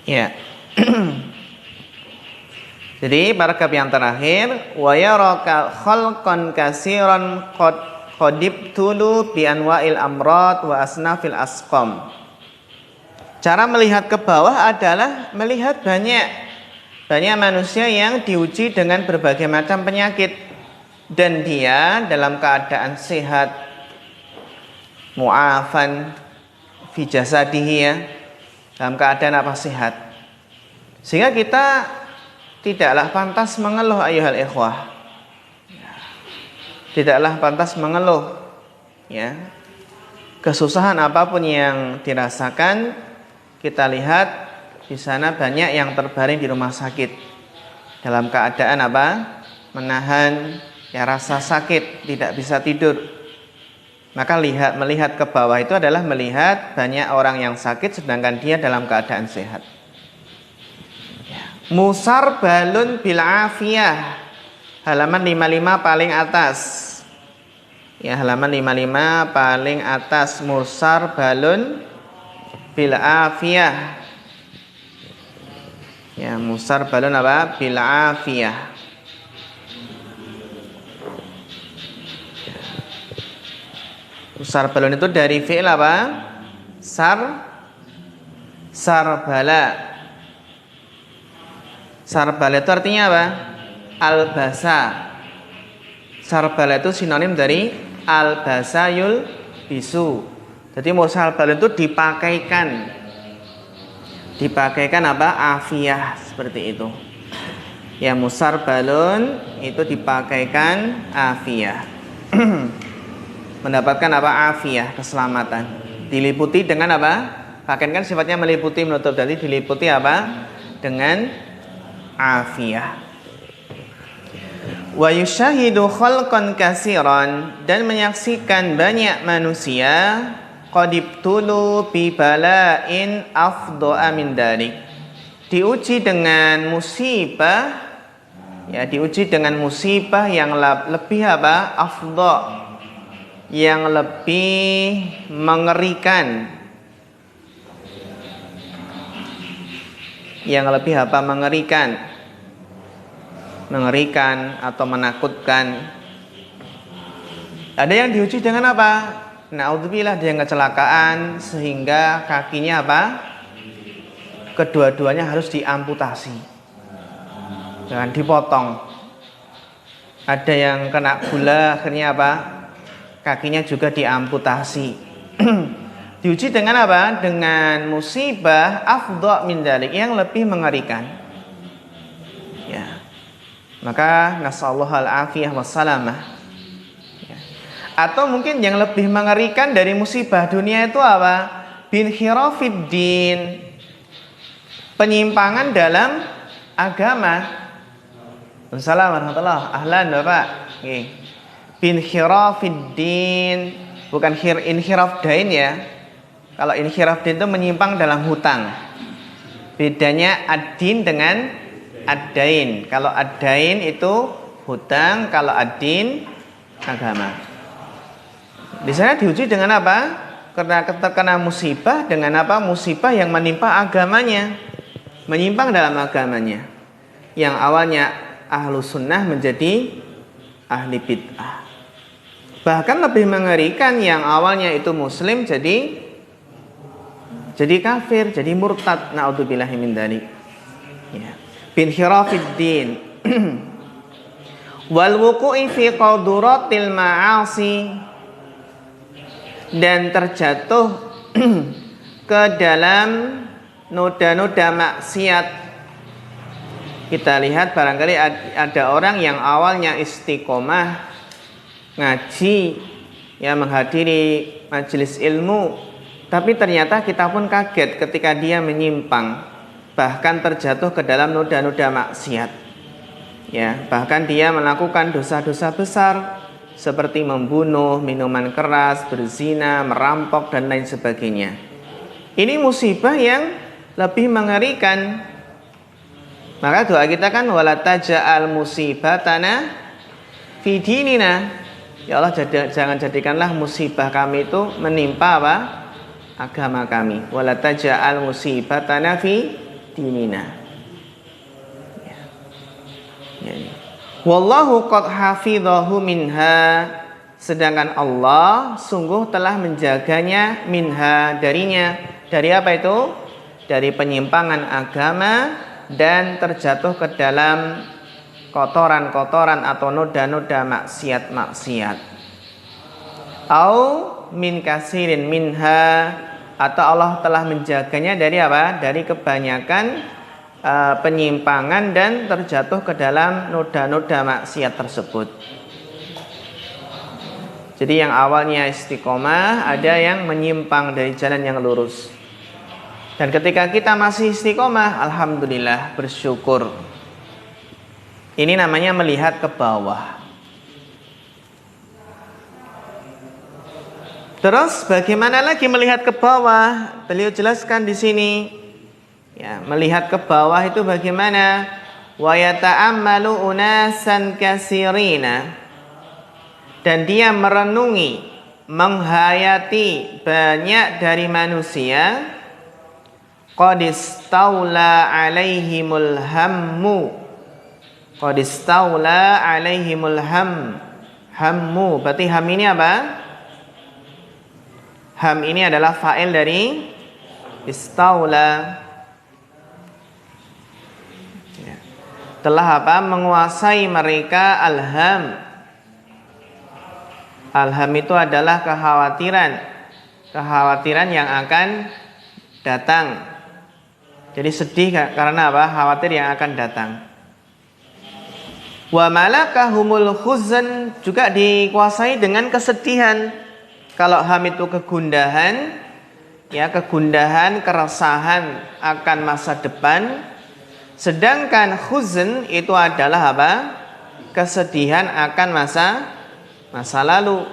Ya. Jadi paragraf yang terakhir, wa yaraka khalqan katsiran qadibtulu bi anwa'il amrad wa asnafil asqam. Cara melihat ke bawah adalah melihat banyak manusia yang diuji dengan berbagai macam penyakit dan dia dalam keadaan sehat, mu'afan fi jasadihi, ya, dalam keadaan apa, sehat. Sehingga kita tidaklah pantas mengeluh, ayyuhal ikhwah. Tidaklah pantas mengeluh, ya. Kesusahan apapun yang dirasakan, kita lihat di sana banyak yang terbaring di rumah sakit dalam keadaan apa? Menahan ya rasa sakit, tidak bisa tidur. Maka melihat ke bawah itu adalah melihat banyak orang yang sakit sedangkan dia dalam keadaan sehat. Musar balun bil afiyah, halaman 55 paling atas. Ya, halaman 55 paling atas, musar balun bil afiyah. Ya, musar balun apa? Bil afiyah. Musar balun itu dari fi'il apa? Sarbala. Sarbala itu artinya apa? Albasa. Sarbala itu sinonim dari albasayul bisu. Jadi musar balun itu dipakaikan apa? Afiyah, seperti itu. Ya, musar balun itu dipakaikan afiyah. Mendapatkan apa? Afiyah, keselamatan. Diliputi dengan apa? Pakaian kan sifatnya meliputi, menutup. Jadi diliputi apa? Dengan afiyah. Wa yushahidu khalqan katsiran, dan menyaksikan banyak manusia qadibtulu bi bala'in afdha'a min dzalik, diuji dengan musibah, ya, diuji dengan musibah yang lebih apa? Afdha', yang lebih mengerikan. Yang lebih apa? Mengerikan atau menakutkan. Ada yang diuji dengan apa? Na'udzubillah, dia kecelakaan sehingga kakinya apa? Kedua-duanya harus diamputasi, jangan dipotong. Ada yang kena gula, akhirnya apa? Kakinya juga diamputasi. Diuji dengan apa? Dengan musibah afdha' min dzalik, yang lebih mengerikan. Ya. Maka nasallahu al-afiyah wassalamah. Ya. Atau mungkin yang lebih mengerikan dari musibah dunia itu apa? Binhirafid din, penyimpangan dalam agama. Assalamualaikum warahmatullahi wabarakatuh. Ahlan Bapak. Nggih. Binhirafid din, bukan inhiraf dain, ya. Kalau inhiraf din itu menyimpang dalam hutang. Bedanya ad-din dengan ad-dain. Kalau ad-dain itu hutang, kalau ad-din agama. Di sana diuji dengan apa? Karena terkena musibah dengan apa? Musibah yang menimpa agamanya, menyimpang dalam agamanya. Yang awalnya ahlu sunnah menjadi ahli bid'ah. Bahkan lebih mengerikan, yang awalnya itu muslim jadi kafir, jadi murtad, na'udzubillahi min dzalik. Ya. Binhirafid din. Wal wuqu'i fi qaduratil ma'asi, dan terjatuh ke dalam noda-noda maksiat. Kita lihat barangkali ada orang yang awalnya istiqomah ngaji, ya, menghadiri majelis ilmu, tapi ternyata kita pun kaget ketika dia menyimpang, bahkan terjatuh ke dalam noda-noda maksiat. Ya, bahkan dia melakukan dosa-dosa besar seperti membunuh, minuman keras, berzina, merampok, dan lain sebagainya. Ini musibah yang lebih mengerikan. Maka doa kita kan, wala taj'al musibatana fi dinina. Ya Allah, jangan jadikanlah musibah kami itu menimpa apa? Agama kami. Wala taj'al musibatana fi dinina. Ya. Wallahu qad hafidhahu minha, sedangkan Allah sungguh telah menjaganya minha, darinya. Dari apa itu? Dari penyimpangan agama dan terjatuh ke dalam kotoran-kotoran atau noda-noda maksiat-maksiat. Au min kasirin minha, atau Allah telah menjaganya dari apa? Dari kebanyakan penyimpangan dan terjatuh ke dalam noda-noda maksiat tersebut. Jadi yang awalnya istiqomah, ada yang menyimpang dari jalan yang lurus. Dan ketika kita masih istiqomah, alhamdulillah, bersyukur. Ini namanya melihat ke bawah. Terus bagaimana lagi melihat ke bawah? Beliau jelaskan di sini. Ya, melihat ke bawah itu bagaimana? Wa yata'ammalu unasan kasirina, dan dia merenungi, menghayati banyak dari manusia. Qad istaula alaihimul hammu. Qad istaula alaihimul hammu. Berarti ham ini apa? Ham ini adalah fa'il dari istaula. Ya. Telah apa? Menguasai mereka alham. Alham itu adalah kekhawatiran yang akan datang. Jadi sedih karena apa? Khawatir yang akan datang. Wa malakahumul khuzan, juga dikuasai dengan kesedihan. Kalau ham itu kegundahan, ya, kegundahan, keresahan akan masa depan. Sedangkan khuzn itu adalah apa? Kesedihan akan masa lalu.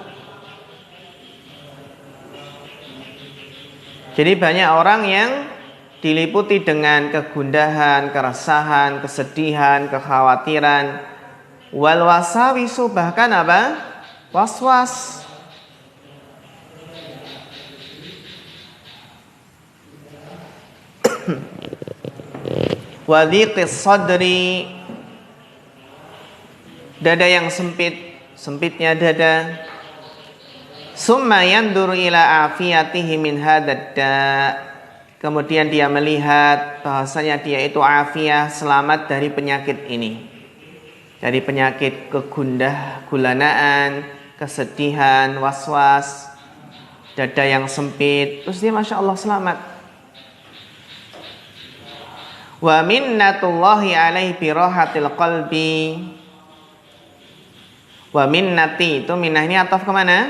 Jadi banyak orang yang diliputi dengan kegundahan, keresahan, kesedihan, kekhawatiran. Wal wasawisu, bahkan apa? Was-was. Wa dhiqis sadri, dada yang sempitnya dada. Summa yanduru ila afiyatihi min hadadda, kemudian dia melihat bahasanya dia itu afiyah, selamat dari penyakit ini, dari penyakit kegundah-gulanaan, kesedihan, was-was, dada yang sempit. Terus dia masya Allah selamat. Wa minnatullahi alaihi birahatil qalbi. Wa minnati, itu minnah ini ataf kemana?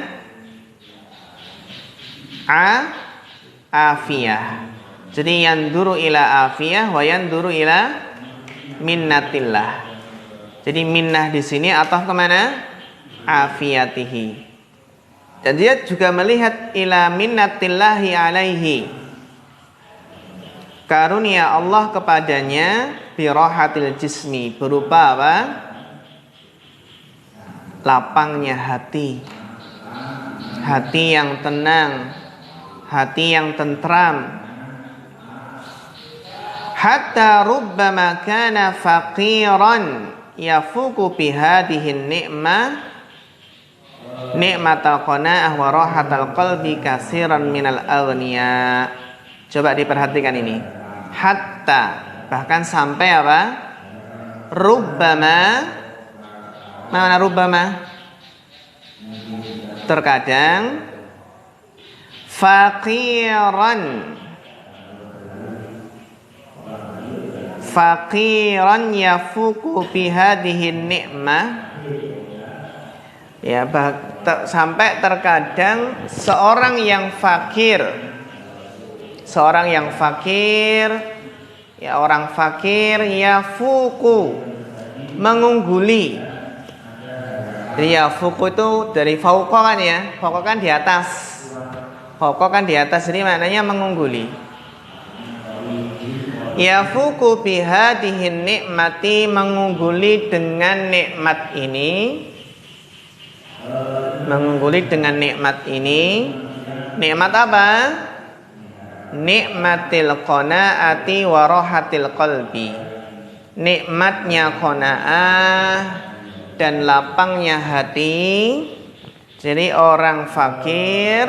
Afiyah. Jadi yanduru ila afiyah wa yanduru ila minnatillah. Jadi minnah di sini ataf kemana? Afiyatihi. Dan dia juga melihat ila minnatillahi alaihi, karunia Allah kepadanya, birahatil jismi, berupa apa? Lapangnya hati, hati yang tenang, hati yang tentram. Hatta rubbama kana faqiran yafuku bihadihin ni'mah ni'matal qana'ah wa rahatal qalbi kasiran minal aghniya. Coba diperhatikan ini. Hatta, bahkan sampai apa? Rubbama. Mana rubbama? Terkadang. Faqiran yafuku bihadihin ni'mah. Ya, sampai terkadang seorang yang fakir, ya, orang fakir, yafuku, mengungguli. Jadi yafuku itu dari fauqa kan ya, fauqa kan di atas. Fauqa kan di atas, ini maknanya mengungguli. Yafuku bihadihin nikmati, mengungguli dengan nikmat ini. Mengungguli dengan nikmat ini. Nikmat apa? nikmatil qanaati wa rahatil qalbi. Nikmatnya qanaah dan lapangnya hati. Jadi orang fakir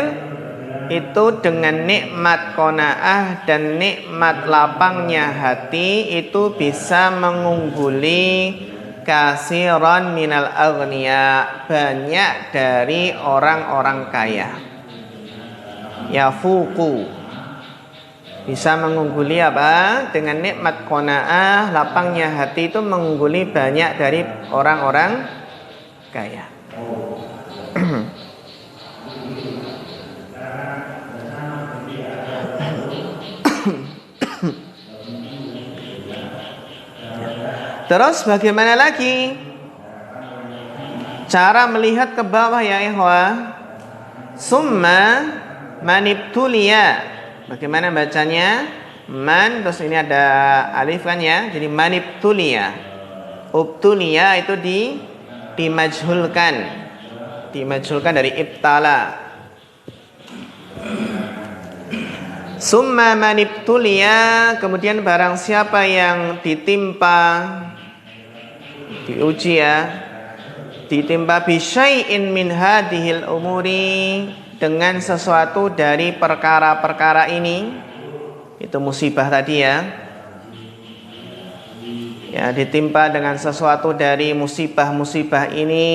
itu dengan nikmat qanaah dan nikmat lapangnya hati itu bisa mengungguli kasiran minal aghniya, banyak dari orang-orang kaya. Yafuku, bisa mengungguli apa? Dengan nikmat qanaah, lapangnya hati itu mengungguli banyak dari orang-orang kaya. Terus bagaimana lagi cara melihat ke bawah ya ikhwah? Summa manibtuliya. Bagaimana bacanya? Man, terus ini ada alif kan ya. Jadi manibtuliya. Ubtuliya itu dimajhulkan. Dimajhulkan dari ibtala. Summa manibtuliya, kemudian barang siapa yang ditimpa, diuji ya, ditimpa bisyai'in min hadhil umuri, dengan sesuatu dari perkara-perkara ini, itu musibah tadi ya. Ya, ditimpa dengan sesuatu dari musibah-musibah ini.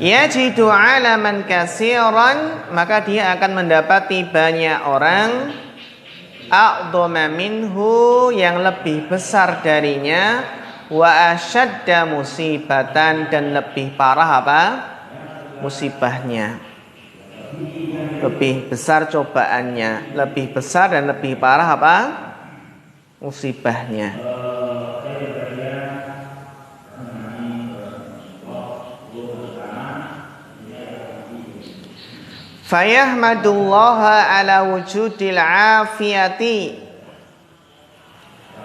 Yajidu alaman kasiran, maka dia akan mendapati banyak orang a'dhama minhu, yang lebih besar darinya, wa asyadda musibatan, dan lebih parah apa? Musibahnya. Lebih besar cobaannya, lebih besar dan lebih parah apa? Musibahnya. Fayahmadullaha ala wujudil afiyati,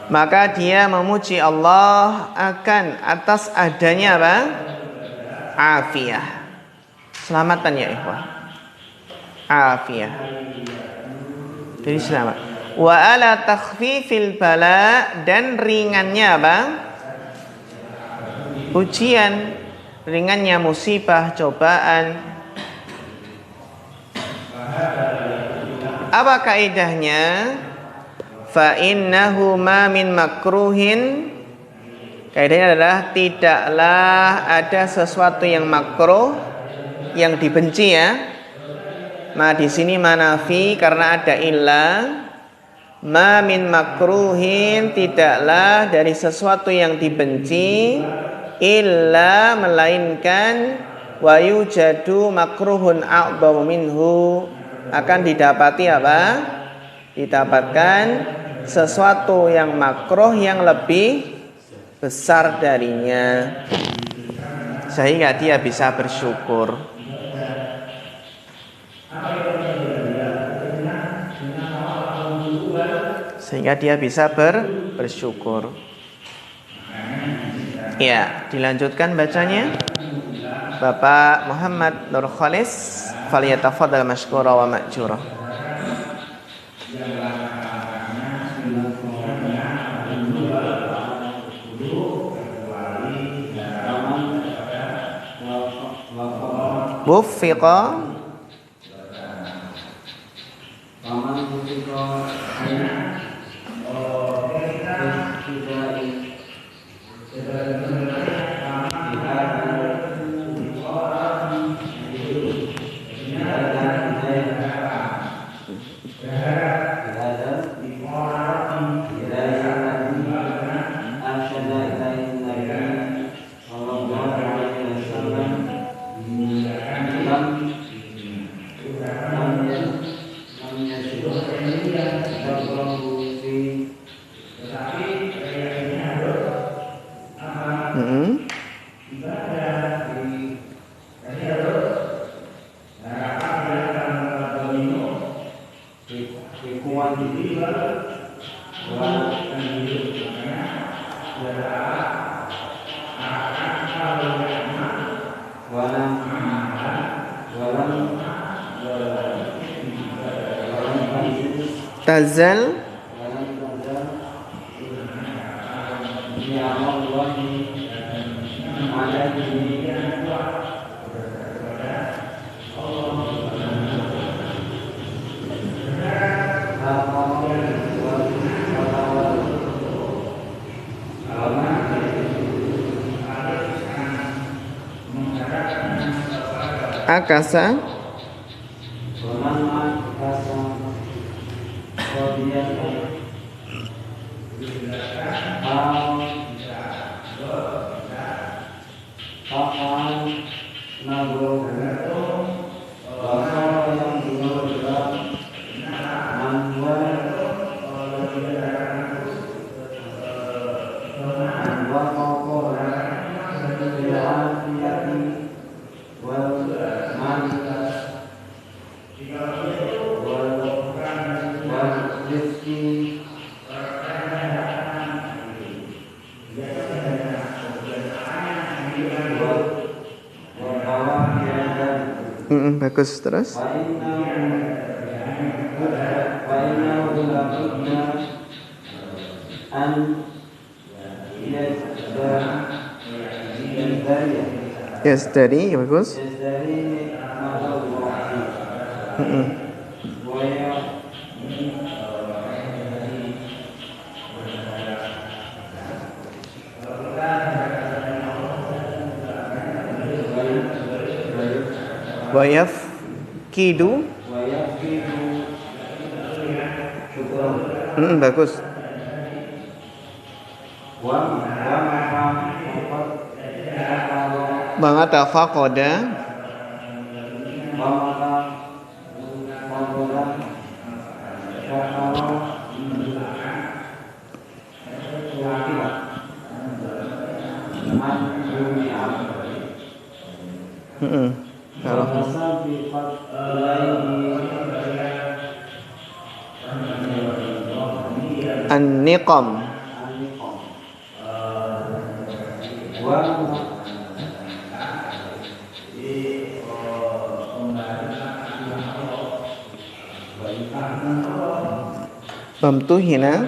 maka dia memuji Allah akan atas adanya apa? Afiyah, selamatan ya ikhwah. Afiyah, jadi selamat. Wa ala takhfifil bala, dan ringannya apa? Ujian, ringannya musibah, cobaan. Apa kaidahnya? Fa innahu ma min makruhin, kaidahnya adalah tidaklah ada sesuatu yang makruh, yang dibenci ya. Ma di sini manafi karena ada illah. Ma min makruhin, tidaklah dari sesuatu yang dibenci, illa melainkan wa yujadu makruhun a'dhamu minhu, akan didapati apa? Didapatkan sesuatu yang makruh yang lebih besar darinya, sehingga dia bisa bersyukur. Sehingga dia bisa bersyukur. Ya, dilanjutkan bacanya. Bapak Muhammad Nur Khalis, falyatafaddal mashkura wa ma'jura. Wuffiqa tazal akasa bagus terus. Yes, dari bagus. Wayaf kidu. Bagus. Mangata faqada. An-niqam. Famtuhina.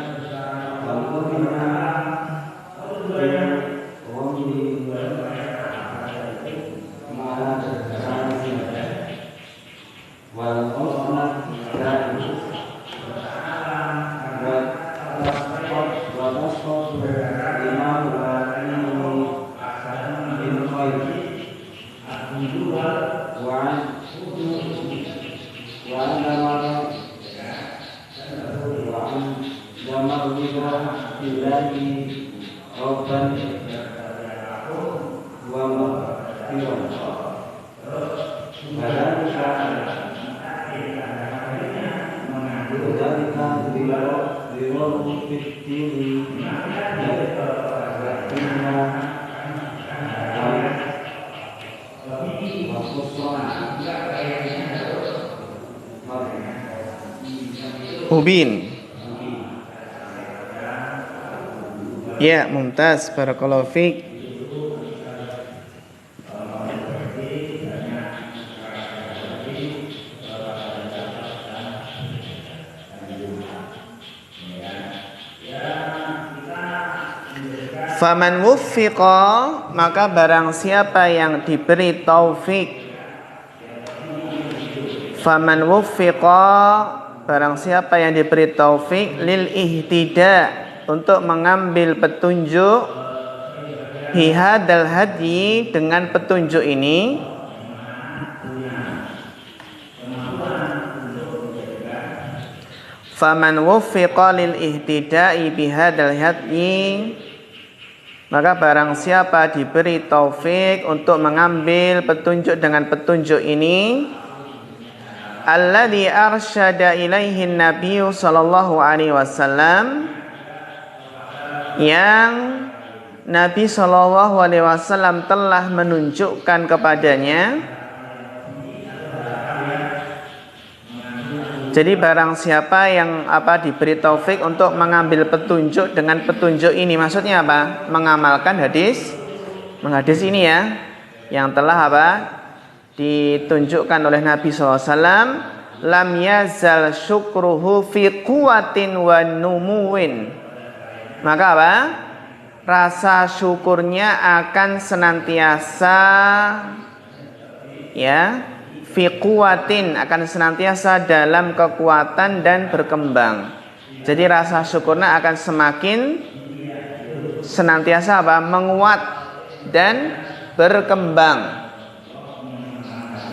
Ubin. Ya, mumtaz. Barakallahu fiik. Faman wuffiqa, maka barang siapa yang diberi taufik. Faman wuffiqa, barang siapa yang diberi taufik lil ihtida, untuk mengambil petunjuk, bihadal hadyi, dengan petunjuk ini. Faman wuffiqa lil ihtida'i bihadal hadyi, maka barang siapa diberi taufik untuk mengambil petunjuk dengan petunjuk ini, alladzi arsyada ilaihi Nabi sallallahu alaihi wasallam, yang Nabi sallallahu alaihi wasallam telah menunjukkan kepadanya. Jadi barang siapa yang diberi taufik untuk mengambil petunjuk dengan petunjuk ini, maksudnya apa? Mengamalkan hadis ini ya, yang telah ditunjukkan oleh Nabi SAW, lam yazal syukruhu fi quwwatin wa numuwin. Maka apa? Rasa syukurnya akan senantiasa ya, fi quwwatin, akan senantiasa dalam kekuatan dan berkembang. Jadi rasa syukurnya akan semakin senantiasa apa? Menguat dan berkembang.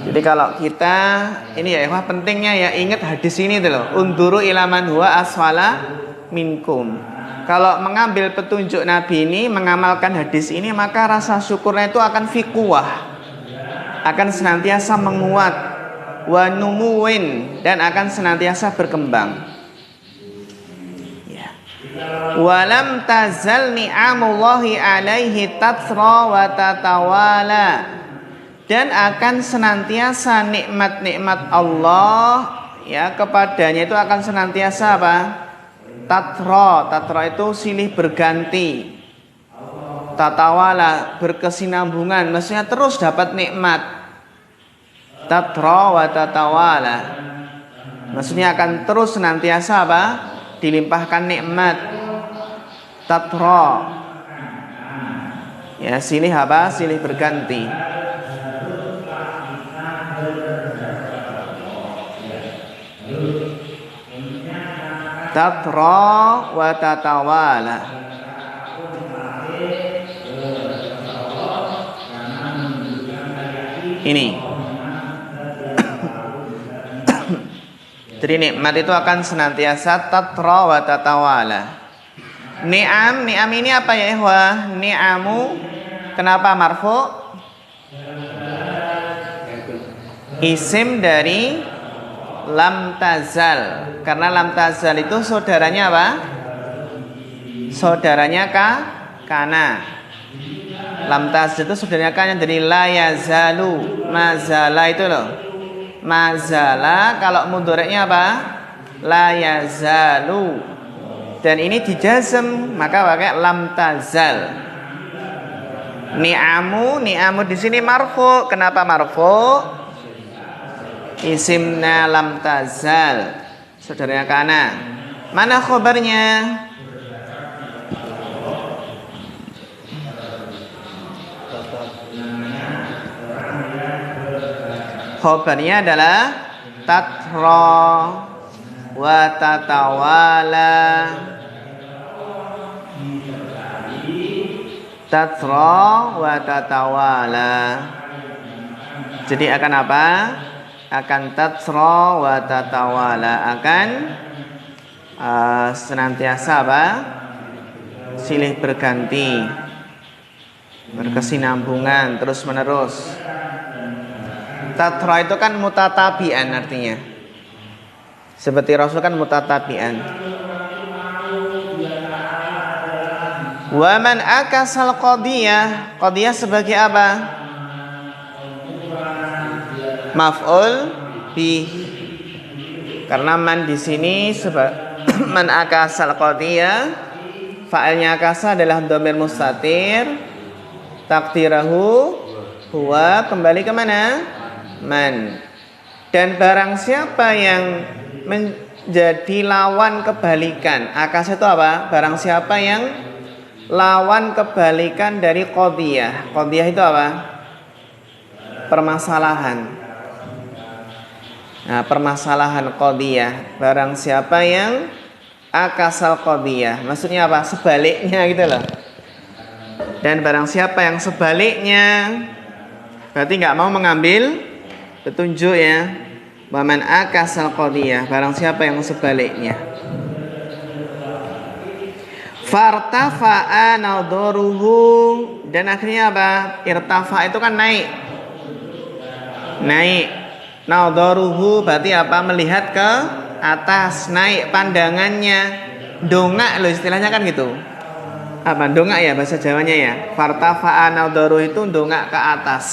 Jadi kalau kita ini ya, wah pentingnya ya ingat hadis ini tuh loh. Unduru ilaman huwa asfala minkum. Kalau mengambil petunjuk Nabi ini, mengamalkan hadis ini, maka rasa syukurnya itu akan fikuah, akan senantiasa menguat, wa numuwin, dan akan senantiasa berkembang. Ya. Walam tazal ni'amullahi alaihi tathra wa tatawala. Dan akan senantiasa nikmat-nikmat Allah ya kepadanya itu akan senantiasa apa? Tatra itu silih berganti. Tatawala, berkesinambungan, maksudnya terus dapat nikmat. Tatra wa tatawala, maksudnya akan terus senantiasa apa? Dilimpahkan nikmat. Tatra ya, silih apa? Silih berganti. Tatra wa tatawala. Ini. Jadi nikmat itu akan senantiasa tatra wa tatawala. Ni'am ini apa ya ikhwah? Ni'amu kenapa marfu? Isim dari lam tazal. Karena lam tazal itu saudaranya apa? Saudaranya kana. Lam tazal itu saudaranya kana, jadi la yazalu. Mazala itu loh. Mazala kalau mudhari'nya apa? La yazalu. Dan ini dijazm, maka pakai lam tazal. Ni'amu di sini marfu. Kenapa marfu? Isimna lam tazal, saudaranya kana. Mana khobarnya? Khobarnya adalah tatra wa tatawala. Tatra wa tatawala. Jadi akan apa? Akan tatra wa tatawala, akan senantiasa apa? Silih berganti, berkesinambungan terus menerus. Tatra itu kan mutatabian artinya. Seperti Rasul kan mutatabian. Wa man akasal qadiyah. Qadiyah sebagai apa? Maf'ul bih. Karena man di sini man akasal qadiyah, fa'ilnya akasa adalah dhamir mustatir, takdirahu huwa, kembali ke mana? Man. Dan barang siapa yang menjadi lawan kebalikan, akasa itu apa? Barang siapa yang lawan kebalikan dari qadiyah. Qadiyah itu apa? Permasalahan. Nah, permasalahan qadiyah, barang siapa yang akasal qadiyah, maksudnya apa? Sebaliknya gitu loh. Dan barang siapa yang sebaliknya, berarti nggak mau mengambil petunjuk ya. Waman akasal qadiyah, barang siapa yang sebaliknya. Fartafa'a nadharuhu, dan akhirnya apa? Irtafa itu kan naik. Nadharuhu berarti apa? Melihat ke atas, naik pandangannya. Dongak loh istilahnya kan gitu. Apa? Dongak ya bahasa Jawanya ya. Fartafa'a nadharuhu itu dongak ke atas.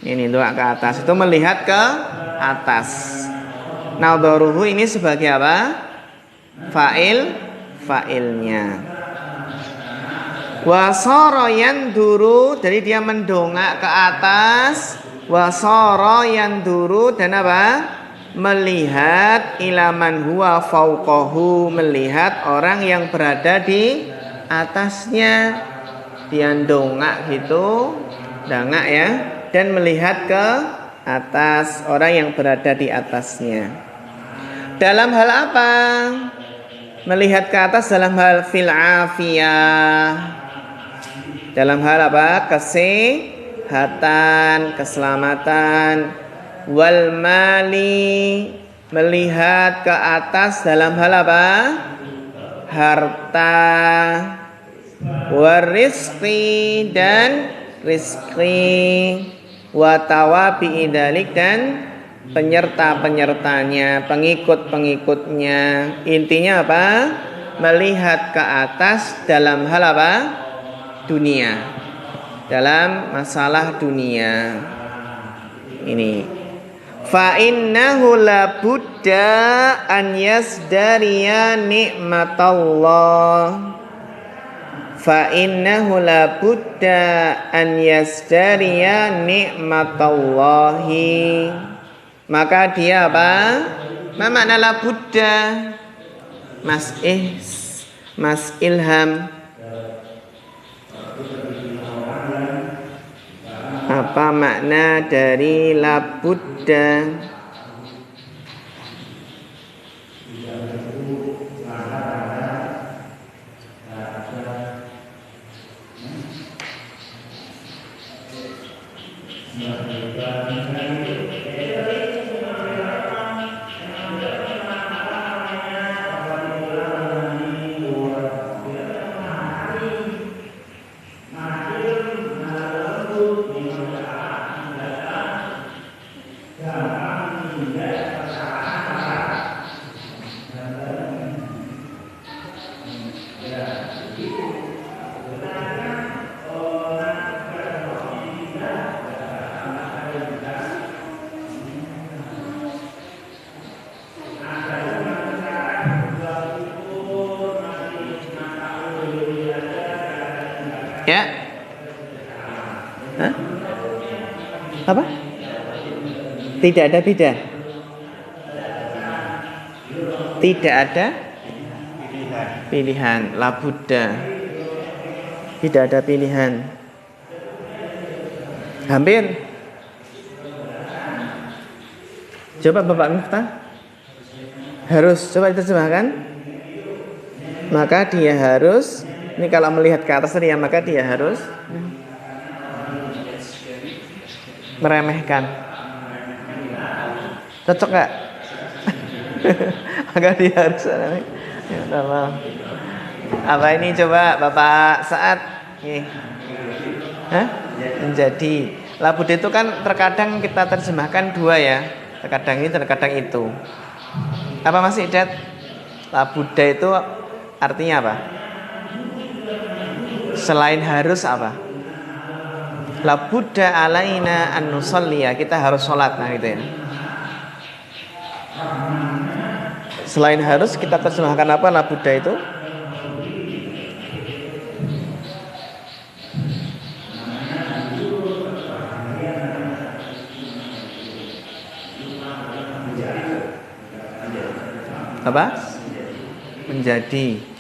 Ini dongak ke atas itu melihat ke atas. Nadharuhu ini sebagai apa? Fa'ilnya. Wasara yanduru, jadi dia mendongak ke atas. Wasara yanduru, dan apa? melihat ilaman huwa fauqahu, melihat orang yang berada di atasnya. Dia dongak gitu, dongak ya, dan melihat ke atas orang yang berada di atasnya. Dalam hal apa? Melihat ke atas dalam hal fil afiyah. Dalam hal apa? Kesehatan, keselamatan. Wal mali, melihat ke atas dalam hal apa? Harta. Warizqi, dan rizqi. Watawabi idalik, dan penyerta-penyertanya, pengikut-pengikutnya. Intinya apa? Melihat ke atas dalam hal apa? Dunia. Dalam masalah dunia. Ini. Fa innahu la budda an yasdariya nikmatallah. Fa innahu la budda an yasdariya nikmatallahi. Maka dia apa? Ma makna la budda? Mas Ilham, apa makna dari la budda? Ya. Hah? Apa? Tidak ada beda. Tidak ada pilihan. La budda. Tidak ada pilihan. Hampir. Coba Bapak Miftah. Harus. Coba diterjemahkan. Maka dia harus. Ini kalau melihat ke atas dia, maka dia harus meremehkan. Cocok gak? Maka dia harus meremehkan. Apa ini coba Bapak Saat? Hah? Menjadi. La budda itu kan terkadang kita terjemahkan dua ya. Terkadang ini, terkadang itu. Apa Mas Idat? La budda itu artinya apa? Selain harus apa? La budda alaina an nusalliya, kita harus sholat, nah gitu ya. Selain harus kita terjemahkan apa la budda itu? Apa? Menjadi.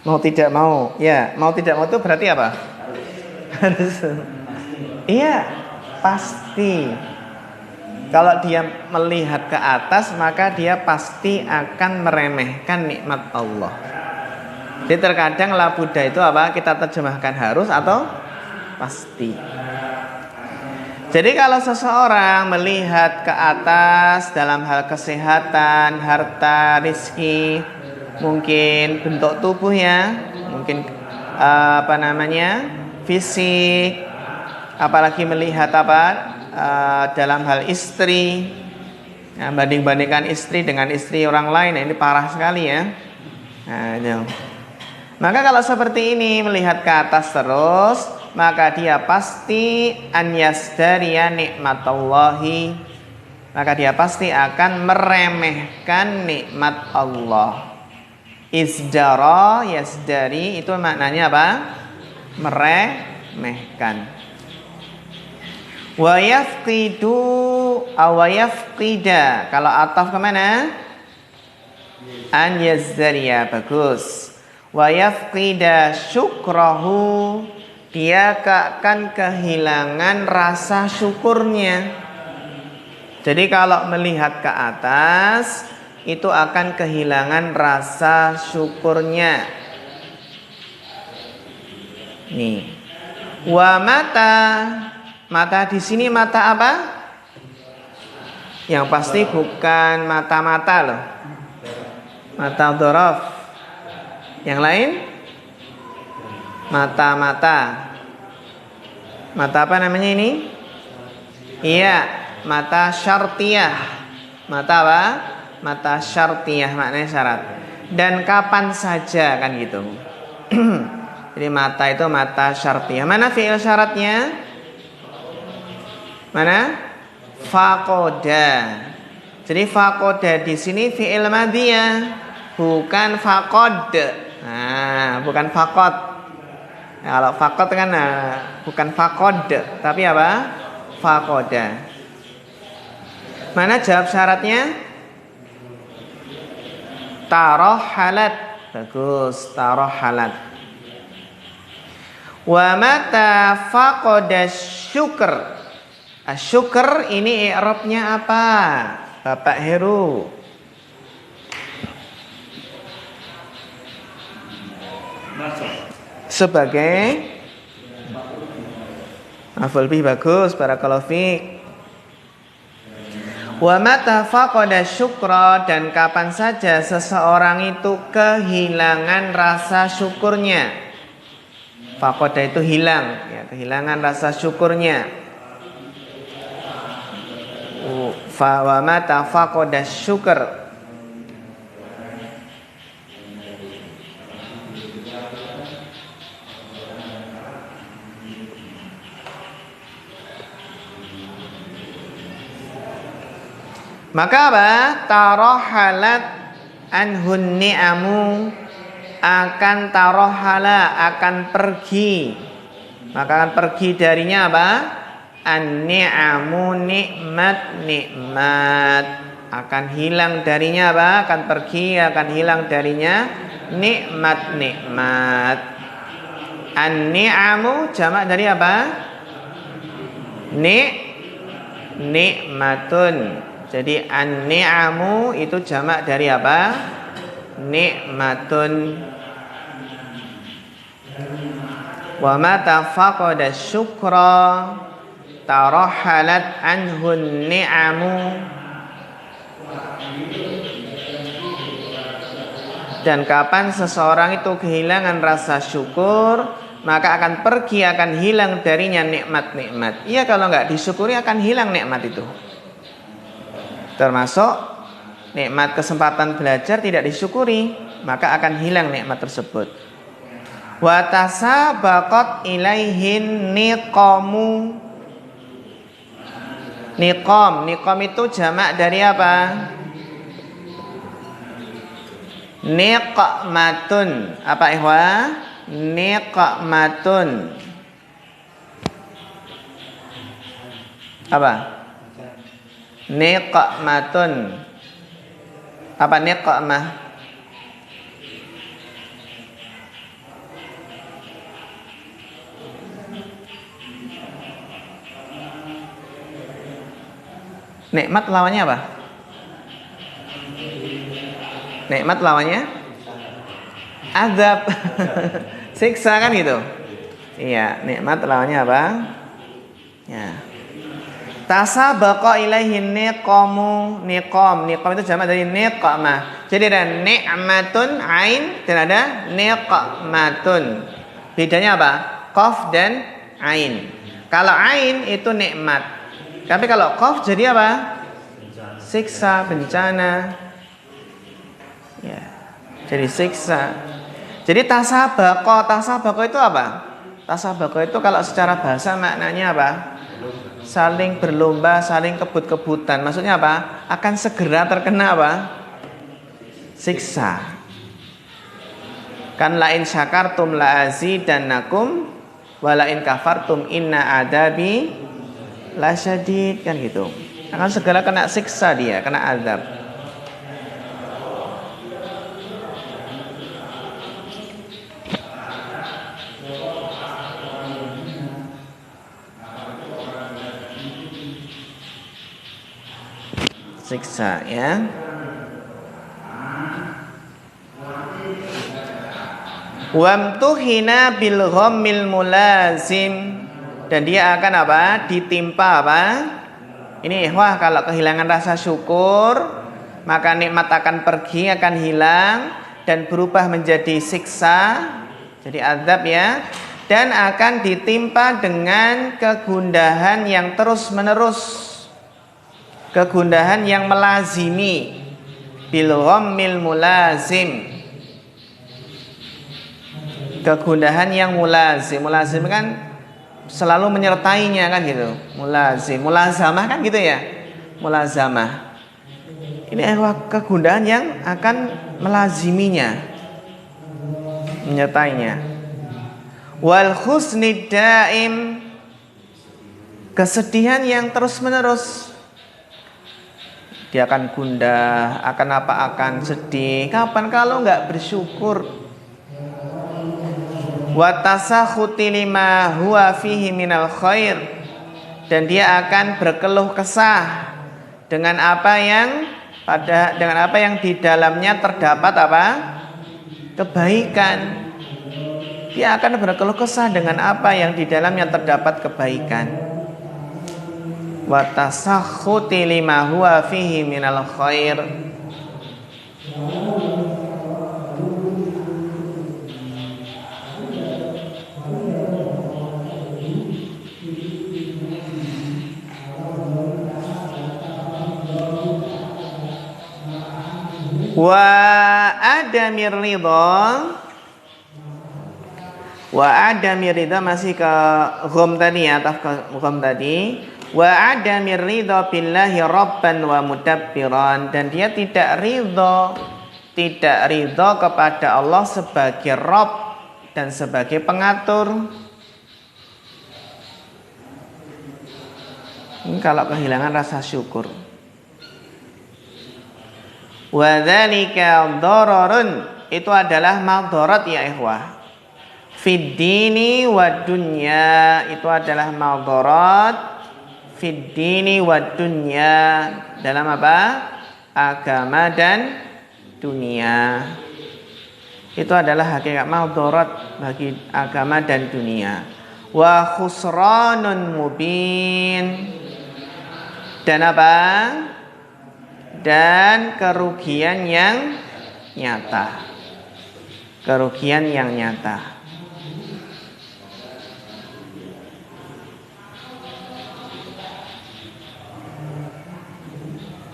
Mau tidak mau, ya mau tidak mau itu berarti apa? Harus. Iya, pasti. Kalau dia melihat ke atas, maka dia pasti akan meremehkan nikmat Allah. Jadi terkadang la budda itu apa? Kita terjemahkan harus atau pasti. Jadi kalau seseorang melihat ke atas dalam hal kesehatan, harta, rizki, mungkin bentuk tubuhnya, mungkin fisik, apalagi melihat dalam hal istri, ya, banding-bandingkan istri dengan istri orang lain, ini parah sekali ya. Nah, maka kalau seperti ini melihat ke atas terus, maka dia pasti an yasdariya nikmatallahi, maka dia pasti akan meremehkan nikmat Allah. Isdara, yasdari itu maknanya apa? Meremehkan. Wa yafqidu aw yafqida. Kalau ataf kemana? An yazdariya, bagus. Wa yafqida syukrahu, dia akan kehilangan rasa syukurnya. Jadi kalau melihat ke atas itu akan kehilangan rasa syukurnya. Nih. Wa mata. Mata di sini mata apa? Yang pasti bukan mata-mata loh. Mata dhorof. Yang lain? Mata-mata. Mata apa namanya ini? Iya, mata syartiyah. Mata apa? Mata syartiyah, maknanya syarat. Dan kapan saja kan gitu. Jadi mata itu mata syartiyah. Mana fi'il syaratnya? Mana? Faqoda. Jadi faqoda di sini fi'il madhiyah, bukan faqod. Nah, bukan faqod. Nah, kalau faqod kan bukan faqod, tapi apa? Faqoda. Mana jawab syaratnya? Tarohalat. Bagus, tarohalat. Wa mata faqoda syukr. Syukr ini i'rabnya apa? Bapak Heru. Sebagai maf'ul bih, bagus, barakallahu fiik. Wa mata faqada syukra, dan kapan saja seseorang itu kehilangan rasa syukurnya. Faqada itu hilang, ya, kehilangan rasa syukurnya. Wa mata faqada syukr. Maka apa? Tarohalat anhun ni'amu, akan tarohala, akan pergi. Maka akan pergi darinya apa? An-ni'amu, nikmat. Akan hilang darinya apa? Akan pergi, akan hilang darinya nikmat. An-ni'amu jamak dari apa? Nikmatun. Jadi an-ni'amu itu jamak dari apa? Nikmatun. Wa mata faqada syukra tarohalat anhun ni'amu. Dan kapan seseorang itu kehilangan rasa syukur, maka akan pergi, akan hilang darinya nikmat-nikmat. Iya, kalau nggak disyukuri akan hilang nikmat itu. Termasuk nikmat kesempatan belajar tidak disyukuri, maka akan hilang nikmat tersebut. Wa tasabaqat ilaihin niqamu. Niqam itu jamak dari apa? Niqmatun. Apa ihwa? Niqmatun. Apa? Niqmatun. Apa niqmah? Nikmat lawannya apa? Nikmat lawannya azab. Siksa kan gitu. Iya, nikmat lawannya apa? Ya. Tasabaqa ilaihin niqamu. Niqam itu jamak dari niqmah. Jadi ada ni'matun ain dan ada niqmatun. Bedanya apa? Qaf dan ain. Kalau ain itu nikmat. Tapi kalau qaf jadi apa? Siksa, bencana. Ya. Jadi siksa. Jadi tasabaqa itu apa? Tasabaqa itu kalau secara bahasa maknanya apa? Saling berlomba, saling kebut-kebutan. Maksudnya apa? Akan segera terkena apa? Siksa. Kan lain syakartum la azidannakum wa lain kafartum inna adabi la syadid kan gitu. Akan segala kena siksa dia, kena azab. Siksa ya. Wamtuhina bil ghammil mulazim, dan dia akan apa? Ditimpa apa? Ini wah, kalau kehilangan rasa syukur, maka nikmat akan pergi, akan hilang dan berubah menjadi siksa, jadi azab ya. Dan akan ditimpa dengan kegundahan yang terus-menerus, kegundahan yang melazimi, bil ghammil mulazim, kegundahan yang mulazim. Mulazim kan selalu menyertainya kan gitu. Mulazim, mulazamah kan gitu ya. Mulazamah. Ini kegundahan yang akan melaziminya, menyertainya. Wal husnid daim, kesedihan yang terus-menerus. Dia akan gundah, akan apa? Akan sedih. Kapan kalau nggak bersyukur? Wa tasakhuti lima huwa fihi minal khair, dan dia akan berkeluh kesah dengan apa yang di dalamnya terdapat apa? Kebaikan. Dia akan berkeluh kesah dengan apa yang di dalamnya terdapat kebaikan. Wa tasakhuti lima huwa fihi minal khair. Wa adamir ridha, masih ke gham tadi ya, ataf ke gham tadi. Wa adamir ridha billahi rabban wa mudabbiran, dan dia tidak ridha kepada Allah sebagai Rabb dan sebagai pengatur. Ini kalau kehilangan rasa syukur. Wa dzalika dhararun, itu adalah madarat ya ikhwah. Fid dini wad dunya, itu adalah madarat fid dini wad dunya, dalam apa? Agama dan dunia. Itu adalah hakikat madarat bagi agama dan dunia. Wa khusranun mubin, dan apa? Dan kerugian yang nyata. Kerugian yang nyata.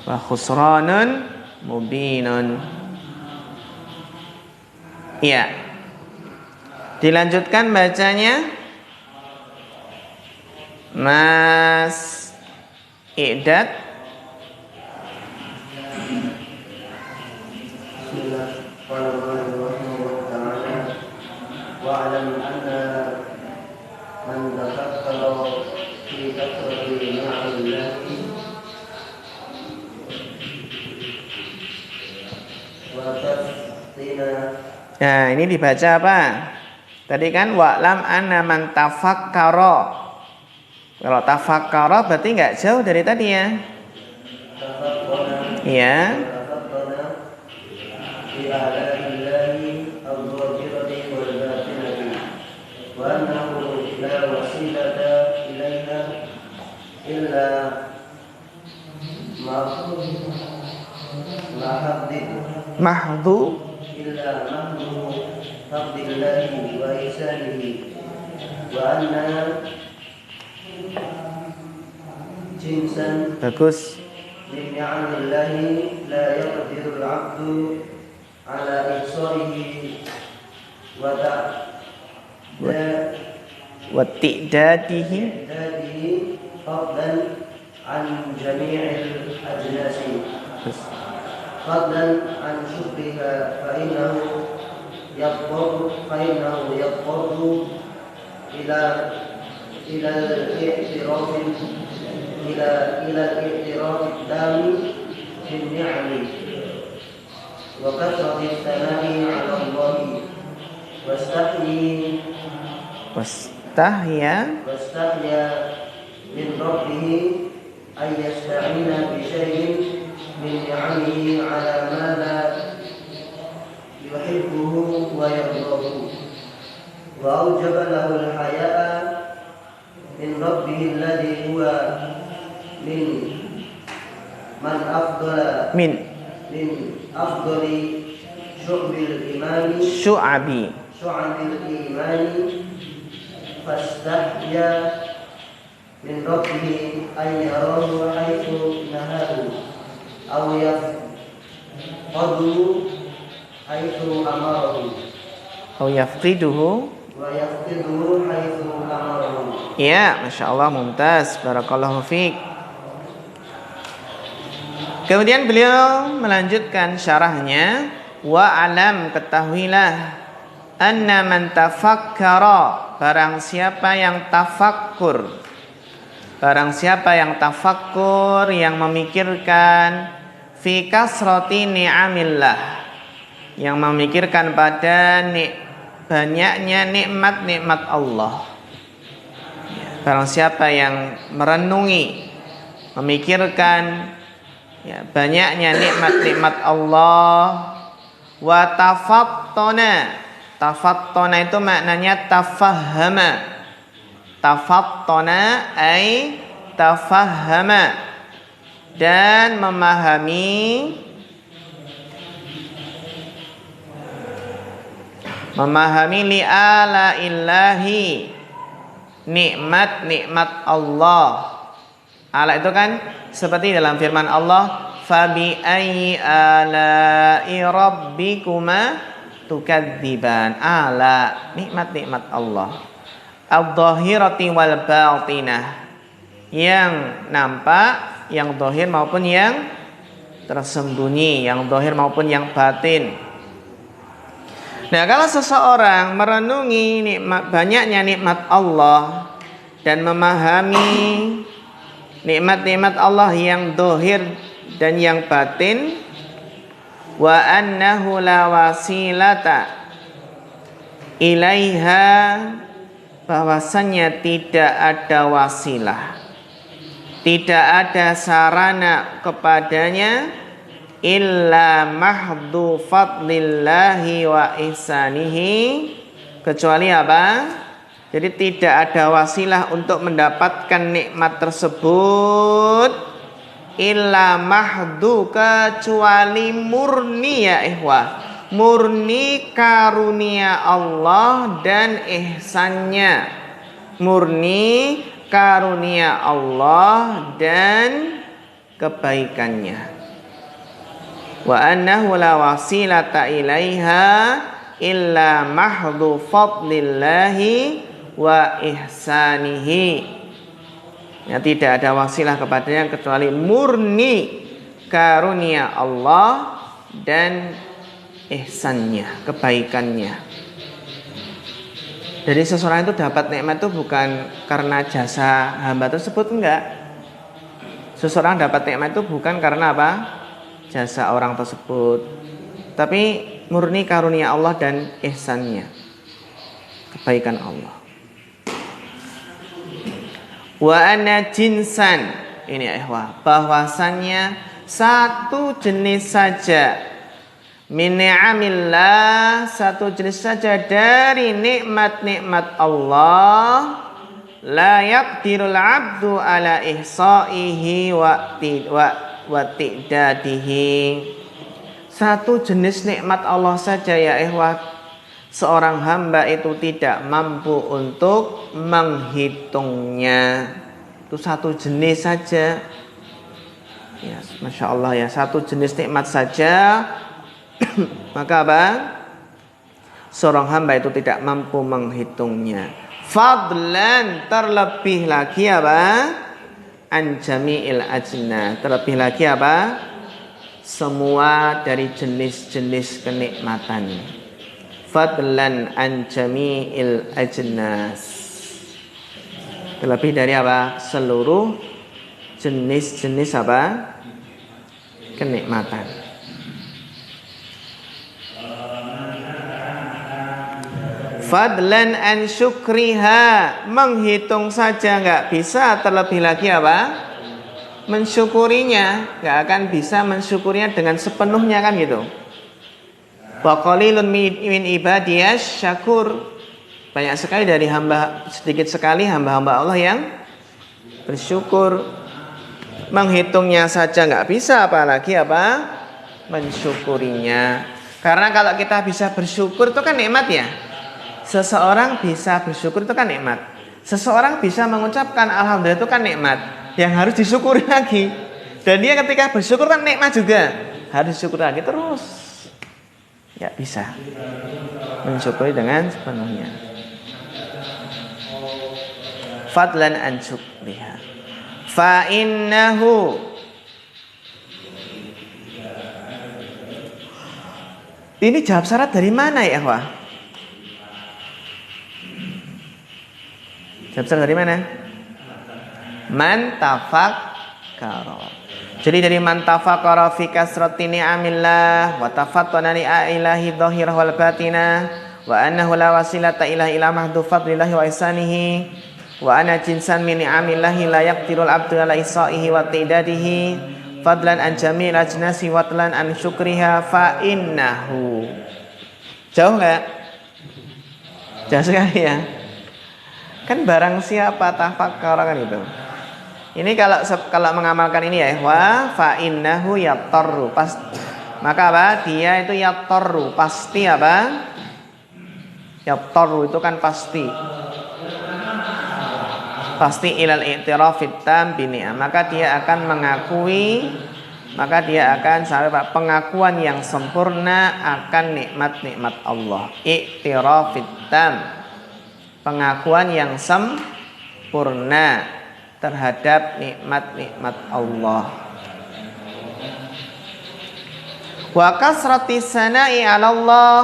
Wa khusranun mubinun. Iya. Dilanjutkan bacanya. Mas Iqdad. واعلم أن من تفكر في كثرة نعم الله وتفطن. Nah, ini dibaca apa? Tadi kan wa'lam anna man tafakkara. Kalau tafakkara berarti nggak jauh dari tadi ya. Iya. Mahdhu illa mahdu fadlillahi wa ihsanihi wa anna jinsan bagus min ni'amillahi la yaqdiru al-'abdu ala ihsanihi wa ta'dadihi fadlan an jami'il ajnasi fadlan an syukriha fa innahu yaqtaru ila al-i'tiraf إلى الاعتراف التام بالنعم وكثرة الثناء على الله واستحيا من ربه أن يستعين بشيء من نعمه على ما لا يحبه ويرضاه وأوجب له الحياء من ربه الذي هو من أفضل شعب الإيمان فاستحيا من ربه أن يراه حيث نهاه أو يفقده حيث أمره حيث أمره. Ya, Masya Allah, mumtaz, barakallahu fiik. Kemudian beliau melanjutkan syarahnya, wa alam, ketahuilah, anna man tafakkara, barang siapa yang tafakkur, yang memikirkan, fi kasrati ni'amillah, yang memikirkan pada banyaknya nikmat-nikmat Allah. Barang siapa yang merenungi, memikirkan banyaknya nikmat-nikmat Allah, wa tafattana itu maknanya tafattana ay tafahhama, dan memahami li'ala illahi, nikmat-nikmat Allah. Ala itu kan seperti dalam firman Allah, fabi ayyi ala'i rabbikuma tukadziban. Ala, nikmat-nikmat Allah, adh-dhahirati wal batinah, yang nampak, yang zahir maupun yang tersembunyi, yang zahir maupun yang batin. Nah, kalau seseorang merenungi banyaknya nikmat Allah dan memahami nikmat-nikmat Allah yang zahir dan yang batin, wa annahu la wasilata ilaiha, bahwasannya tidak ada wasilah, tidak ada sarana kepadanya, illa mahdhu fadlillahi wa ihsanihi, kecuali apa? Jadi tidak ada wasilah untuk mendapatkan nikmat tersebut, illa mahdhu, kecuali murni, ya ikhwah, murni karunia Allah dan ihsannya, murni karunia Allah dan kebaikannya. Wa annahu la wasilata ilaiha illa mahdhu fadlillahi wa ihsanihi. Ya, tidak ada wasilah kepadanya kecuali murni karunia Allah dan ihsannya, kebaikannya. Jadi seseorang itu dapat nikmat itu bukan karena jasa hamba tersebut, enggak. Seseorang dapat nikmat itu bukan karena apa? Jasa orang tersebut, tapi murni karunia Allah dan ihsannya, kebaikan Allah. Wa anna jinsan, ini ya ikhwah, bahwasannya satu jenis saja, min ni'amillah, satu jenis saja dari nikmat-nikmat Allah, la yaqdirul abdu ala ihsa'ihi wa ti'dadihi. Satu jenis nikmat Allah saja, ya ikhwah, seorang hamba itu tidak mampu untuk menghitungnya. Itu satu jenis saja, ya, Masya Allah ya, satu jenis nikmat saja. Maka apa? Seorang hamba itu tidak mampu menghitungnya. Fadlan, terlebih lagi apa? An jami'il ajna, terlebih lagi apa? Semua dari jenis-jenis kenikmatan. Fadlan an jami'il ajnas, terlebih dari apa? Seluruh jenis-jenis apa? Kenikmatan. Fadlan an syukriha, menghitung saja nggak bisa, terlebih lagi apa? Mensyukurinya, nggak akan bisa mensyukurinya dengan sepenuhnya kan gitu. Wa qalilun min ibadiyas syakur, banyak sekali dari sedikit sekali hamba-hamba Allah yang bersyukur. Menghitungnya saja nggak bisa, apalagi apa? Mensyukurinya. Karena kalau kita bisa bersyukur itu kan nikmat ya. Seseorang bisa bersyukur itu kan nikmat. Seseorang bisa mengucapkan alhamdulillah itu kan nikmat yang harus disyukuri lagi. Dan dia ketika bersyukur kan nikmat juga, harus syukur lagi terus. Nggak bisa mensyukuri dengan sepenuhnya. Fadlan an syukriha. Fa innahu, ini jawab syarat dari mana ya, Wah? Jawab syarat dari mana? Man tafakkara. Jadi dari man tafakkara fi kasrati ni'amillah wa tafattana li ilahi dhahirah wal batinah wa annahu la wasilata ila mahdu fadlillahi wa ihsanihi wa ana jinsan min ni'amillahi la yaqdirul abdu ala isaihi wa tidadihi fadlan an jamil ajnasi watlan an syukriha fa innahu. Jauh enggak? Jauh sekali ya. Kan barang siapa tafakkara kan itu. Ini kalau mengamalkan ini ya, wa fa innahu yatarru, maka apa? Dia itu yatarru, pasti apa? Yatarru itu kan pasti ilal i'tirafit tam bi ni'am, maka dia akan sampai pengakuan yang sempurna akan nikmat-nikmat Allah. I'tirafit tam, pengakuan yang sempurna terhadap nikmat-nikmat Allah. Wa kasrati sana'i 'ala Allah,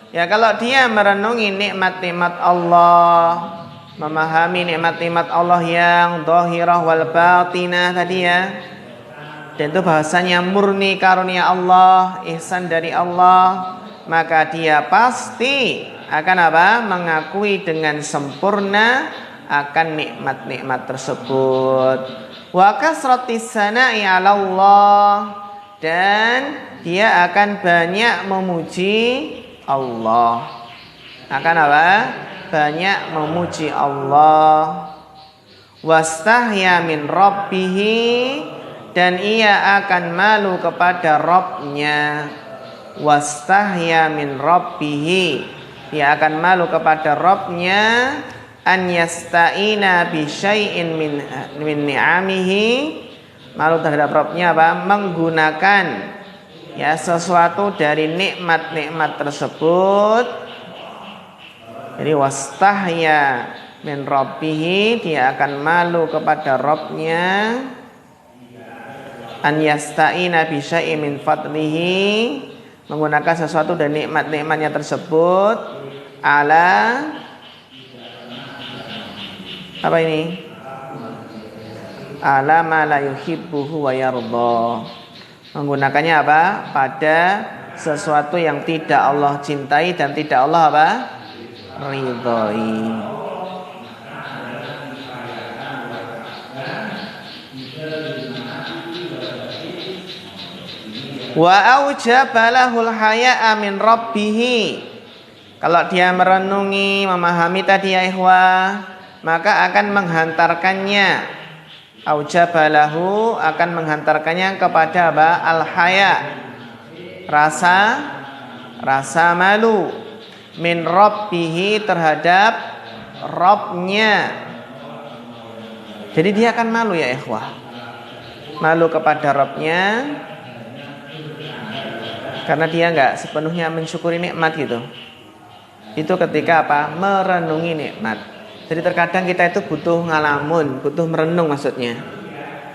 ya kalau dia merenungi nikmat-nikmat Allah, memahami nikmat-nikmat Allah yang dhahirah wal batinah tadi ya, dan itu bahasanya murni karunia Allah, ihsan dari Allah, maka dia pasti akan apa? Mengakui dengan sempurna akan nikmat-nikmat tersebut. Wa kasratis sana'i 'ala Allah, dan dia akan banyak memuji Allah. Akan apa? Banyak memuji Allah. Wastahya min rabbihi, dan ia akan malu kepada Rabbnya. Wastahya min rabbihi, dia akan malu kepada Rabbnya. An yasta'ina bi syai'in min ni'amihi, malu terhadap Rabbnya apa? Menggunakan ya sesuatu dari nikmat-nikmat tersebut. Jadi wastahya min rabbihi, dia akan malu kepada Rabbnya. An yasta'ina bi syai'in min fadlihi, menggunakan sesuatu dari nikmat-nikmatnya tersebut. Ala apa ini? Ala ma la yuhibbuhu wa yarda, menggunakannya apa? Pada sesuatu yang tidak Allah cintai dan tidak Allah apa? Ridhoi. Wa aujaba lahul haya'a min rabbih, kalau dia merenungi, memahami tadi ya ikhwah, maka akan menghantarkannya, aujabalahu, akan menghantarkannya kepada apa? Al-haya, rasa malu, min rabbihi, terhadap Rabbnya. Jadi dia akan malu ya ikhwah, malu kepada Rabbnya, karena dia enggak sepenuhnya mensyukuri nikmat gitu. Itu ketika apa? Merenungi nikmat. Jadi terkadang kita itu butuh ngalamun, butuh merenung maksudnya.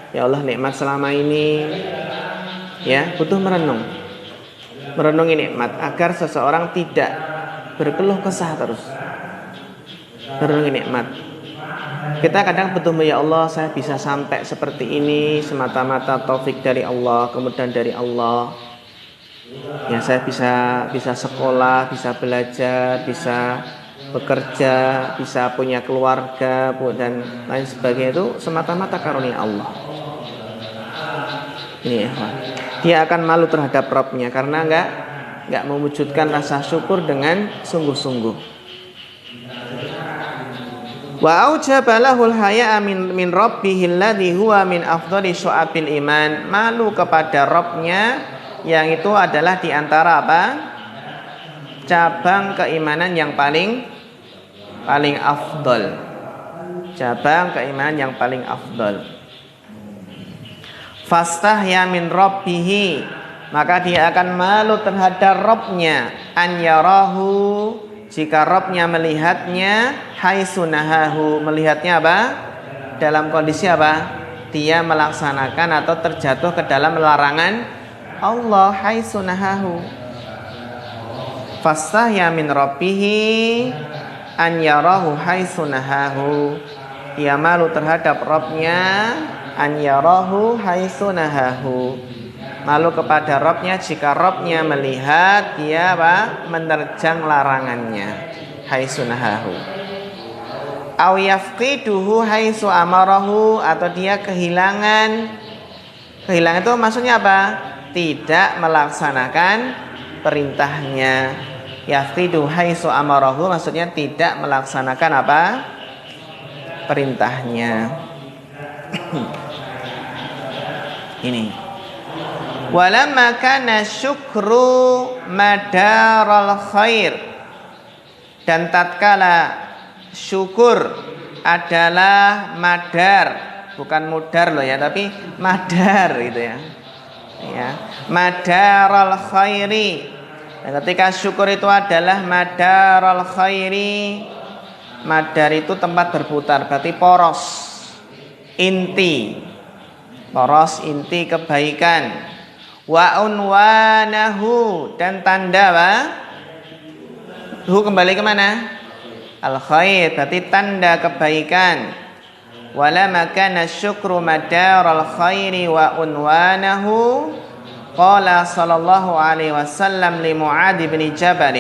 Ya Allah, nikmat selama ini, ya butuh merenungi nikmat agar seseorang tidak berkeluh kesah terus. Merenungi nikmat. Kita kadang butuh, ya Allah, saya bisa sampai seperti ini semata-mata taufik dari Allah, kemudian dari Allah. Ya, saya bisa sekolah, bisa belajar, bisa bekerja, bisa punya keluarga dan lain sebagainya, itu semata-mata karunia Allah. Ini ya, dia akan malu terhadap Rabbnya karena enggak mewujudkan rasa syukur dengan sungguh-sungguh. Wa aujaba lahul haya'a min rabbihil ladzi huwa min afdhali syu'abil iman. Malu kepada Rabbnya yang itu adalah di antara apa? Cabang keimanan yang paling afdal. Cabang keimanan yang paling afdal. Fastahya min rabbihi, maka dia akan malu terhadap Rabbnya, an yarahu, jika Rabbnya melihatnya, haitsunahahu, melihatnya apa? Dalam kondisi apa? Dia melaksanakan atau terjatuh ke dalam larangan Allah, haitsunahahu. Fastahya min rabbihi an yarahu haitsunahahu, dia malu terhadap Rabbnya, an yarahu haitsunahahu, malu kepada Rabbnya jika Rabbnya melihat dia apa? Menerjang larangannya, haitsunahahu. Aw yafqiduhu haitsu amarahu, atau dia kehilangan itu maksudnya apa? Tidak melaksanakan perintahnya. Yafqidu haitsu amarahu maksudnya tidak melaksanakan apa? Perintahnya. Ini. Walamma kana syukru madaral khair, dan tatkala syukur adalah madar, bukan mudar loh ya, tapi madar gitu ya. Ya, madaral khairi. Dan ketika syukur itu adalah madaral khairi, madar itu tempat berputar, berarti poros, inti, poros inti kebaikan. Wa unwanahu, dan tanda apa? Kembali ke mana? Al khair, berarti tanda kebaikan. Wala makana syukru madaral khairi wa unwanahu. Qala sallallahu alaihi wasallam li Mu'adz bin Jabal.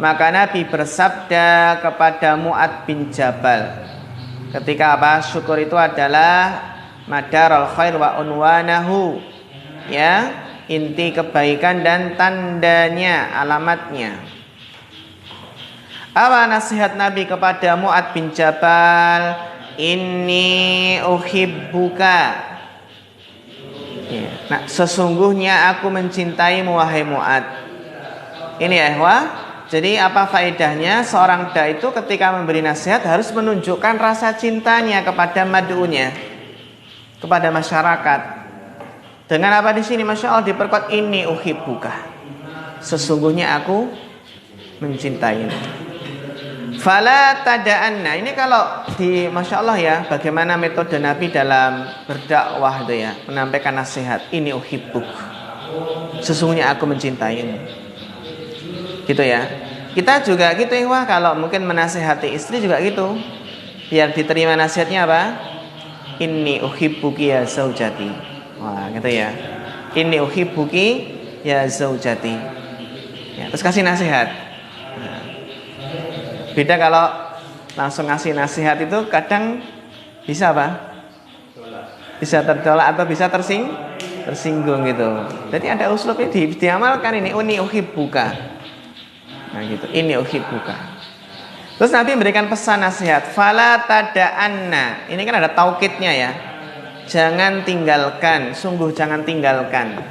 Maka Nabi bersabda kepada Mu'adz bin Jabal, ketika apa? Syukur itu adalah madaral khair wa unwanahu, ya, inti kebaikan dan tandanya, alamatnya. Apa nasihat Nabi kepada Mu'adz bin Jabal? Inni uhibbuka. Nah, sesungguhnya aku mencintaimu wahai Mu'adz. Ini ya, jadi apa faedahnya? Seorang dai itu ketika memberi nasihat harus menunjukkan rasa cintanya kepada mad'unya, kepada masyarakat. Dengan apa di sini? Masya Allah diperkuat, inni uhibbuka, sesungguhnya aku mencintaimu. Fala tada'anna. Ini kalau di Masya Allah ya, bagaimana metode Nabi dalam berdakwah itu ya, menyampaikan nasihat. Ini uhibbuk, sesungguhnya aku mencintaimu, gitu ya. Kita juga gitu ya, kalau mungkin menasihati istri juga gitu, biar diterima nasihatnya apa? Inni uhibbuki ya zaujati. Wah, gitu ya. Inni uhibbuki ya zaujati. Ya, terus kasih nasihat. Beda kalau langsung ngasih nasihat, itu kadang bisa apa? Bisa tertolak atau bisa tersinggung gitu. Jadi ada uslubnya diamalkan ini, ini uhibbuka. Nah gitu, ini uhibbuka. Terus Nabi memberikan pesan nasihat, fala tada'anna. Ini kan ada taukidnya ya. Jangan tinggalkan, sungguh jangan tinggalkan.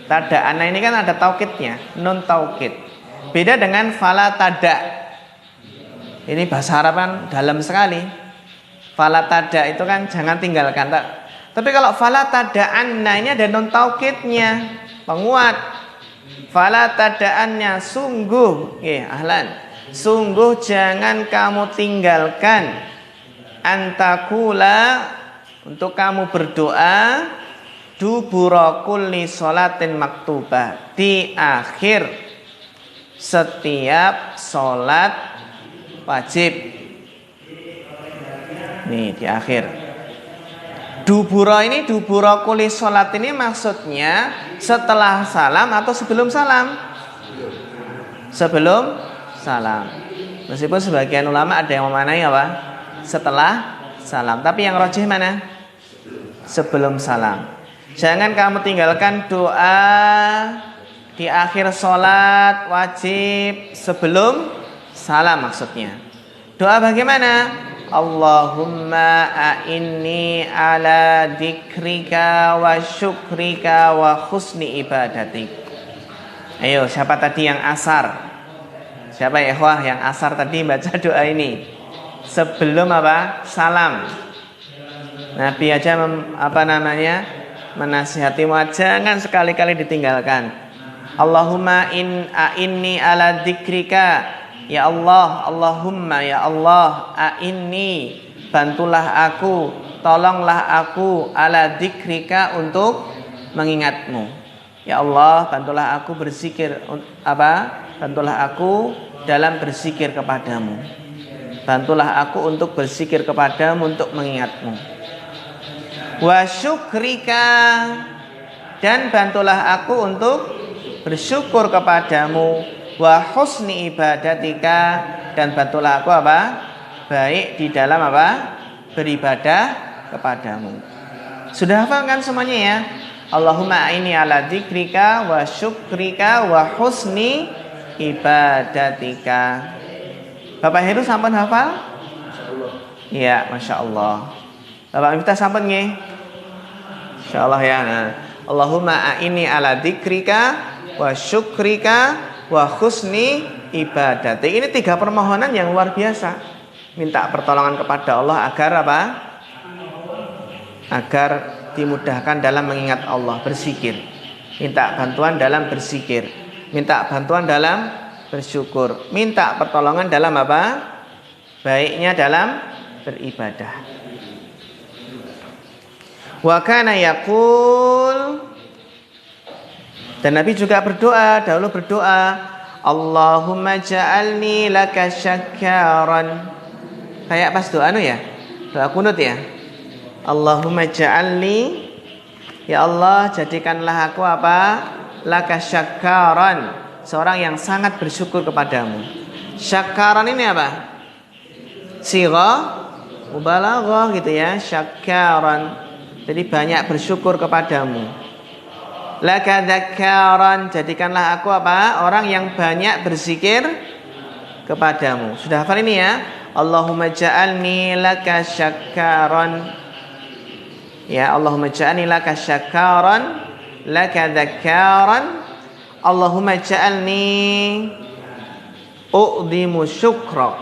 Tada'anna ini kan ada taukidnya, non taukid. Beda dengan fala tada'. Ini bahasa Arab kan dalam sekali. Fala tada itu kan jangan tinggalkan. Tapi kalau fala tada'anna ini ada non taukidnya, penguat. Fala tada'annya, sungguh, ahlan, sungguh jangan kamu tinggalkan, antakula, untuk kamu berdoa, dubura kulli sholatin maktubah, di akhir setiap sholat wajib. Nih di akhir. Dubura ini, dubura kulis sholat ini maksudnya setelah salam atau sebelum salam? Sebelum salam. Meskipun sebagian ulama ada yang memaknai apa? Setelah salam. Tapi yang rajih mana? Sebelum salam. Jangan kamu tinggalkan doa di akhir sholat wajib sebelum salam maksudnya. Doa bagaimana? Allahumma a'inni ala dzikrika wa syukrika wa husni ibadatik. Ayo, siapa tadi yang asar? Siapa ya ikhwah yang asar tadi baca doa ini? Sebelum apa? Salam. Nabi aja menasihatimu, jangan sekali-kali ditinggalkan. Allahumma a'inni ala dzikrika. Ya Allah, Allahumma ya Allah, a'inni, bantulah aku, tolonglah aku ala dzikrika untuk mengingatmu. Ya Allah, bantulah aku berzikir Bantulah aku dalam berzikir kepadamu. Bantulah aku untuk berzikir kepadamu, untuk mengingatmu. Wa syukrika, dan bantulah aku untuk bersyukur kepadamu. Wa husni ibadatika, dan bantulah aku baik di dalam beribadah kepadamu. Sudah hafal kan semuanya ya? Allahumma a'inni ala dzikrika wa syukrika wa husni ibadatika. Bapak Heru sampun hafal? Iya, Masya Allah. Bapak Miftah sampun nggih? Insya Allah ya. Nah, Allahumma a'inni ala dzikrika wa syukrika wa husni ibadati. Ini 3 permohonan yang luar biasa. Minta pertolongan kepada Allah agar agar dimudahkan dalam mengingat Allah, berzikir. Minta bantuan dalam berzikir. Minta bantuan dalam bersyukur. Minta pertolongan dalam baiknya dalam beribadah. Wa kana yaqul, dan Nabi juga dahulu berdoa, Allahumma ja'alni laka syakkaran. Kayak pas doa ya? Doa kunut ya? Allahumma ja'alni, ya Allah jadikanlah aku laka syakkaran, seorang yang sangat bersyukur kepadamu. Syakkaran ini apa? Sigha mubalaghah gitu ya, syakkaran. Jadi banyak bersyukur kepadamu. Laka dzakkaran, jadikanlah aku orang yang banyak berzikir kepadamu. Sudah hafal ini ya? Allahumma ja'alni laka syakkaran. Ya, Allahumma ja'alni laka syakkaran, laka dzakkaran. Allahumma ja'alni u'dhimu syukrak.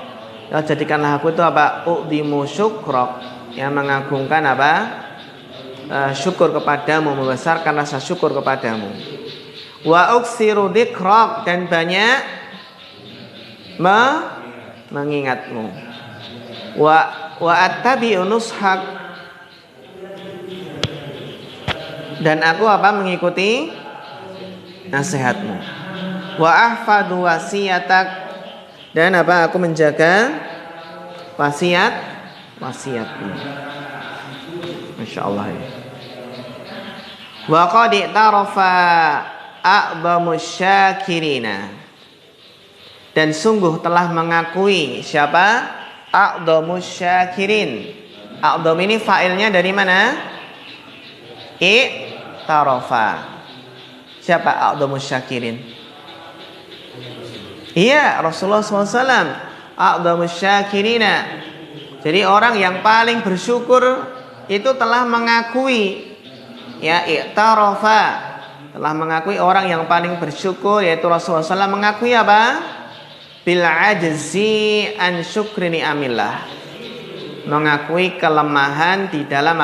Ya, jadikanlah aku itu u'dhimu syukrak, yang mengagungkan syukur kepadamu, membesarkan rasa syukur kepadamu. Wa uksiru dzikrak, dan banyak mengingatmu. Wa attabi'u nushak, dan aku mengikuti nasihatmu. Wa ahfadu wasiyatak, dan aku menjaga wasiatmu. Masya Allah ya. Wa qad i'tarafa a'dhamu syakirina, dan sungguh telah mengakui siapa? A'dhamu syakirin. A'dham ini fa'ilnya dari mana? I'tarafa. Siapa a'dhamu syakirin? Iya, Rasulullah SAW. A'dhamu syakirina. Jadi orang yang paling bersyukur itu telah mengakui, ya, i'tarafa, telah mengakui. Orang yang paling bersyukur yaitu Rasulullah SAW mengakui bil ajzi an syukri ni'amillah, mengakui kelemahan di dalam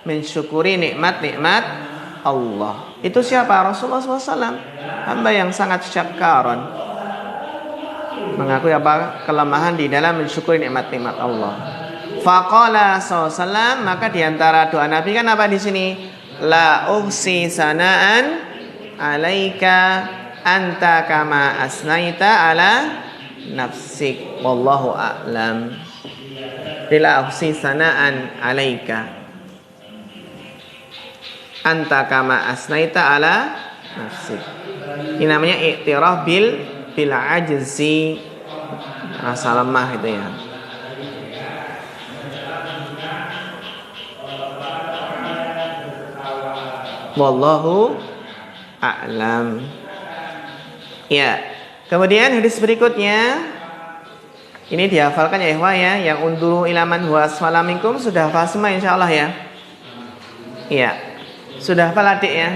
mensyukuri nikmat-nikmat Allah. Itu siapa? Rasulullah SAW, hamba yang sangat syakkaran, mengakui kelemahan di dalam mensyukuri nikmat-nikmat Allah. Faqala SAW, maka diantara doa Nabi kan di sini? La uhsi sana'an alaika anta kama asnaita ala nafsik wallahu a'lam. La uhsi sana'an 'alaika anta kama asnaita ala nafsik. Ini namanya i'tiraf bil ajzi, rasa lemah itu ya. Wallahu a'lam. Ya. Kemudian hadis berikutnya ini dihafalkan ya ikhwah ya, yang unduru ilaman huwa asfala minkum, sudah hafal semua insyaallah ya. Iya. Sudah hafal adik ya?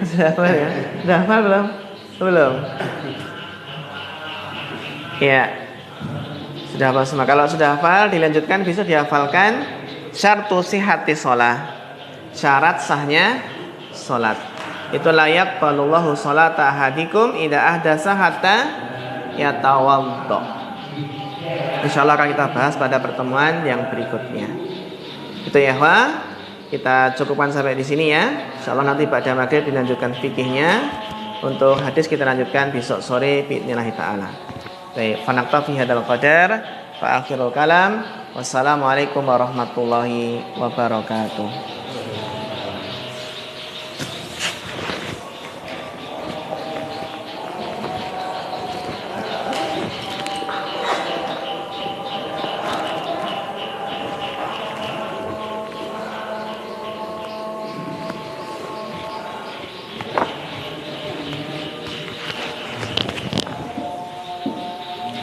Sudah hafal ya? Sudah hafal belum? Belum. Iya. Sudah hafal semua. Kalau sudah hafal dilanjutkan, bisa dihafalkan syartu sihhati shalah. Syarat sahnya salat. Itu layak qalullahu salata ahadikum idza ahdasa hatta yatawaddo. Insyaallah akan kita bahas pada pertemuan yang berikutnya. Itu ya, Wah. Kita cukupkan sampai di sini ya. Insyaallah nanti pada maghrib dilanjutkan fikihnya. Untuk hadis kita lanjutkan besok sore biidznillah taala. Baik, fa naktafi hadzal qadar fa akhirul kalam. Wassalamualaikum warahmatullahi wabarakatuh.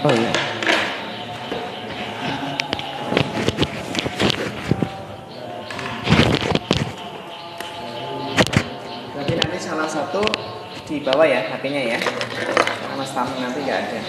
Oh iya. Berarti nanti salah satu di bawah ya HP-nya ya. Karena Mas Tamu nanti nggak ada.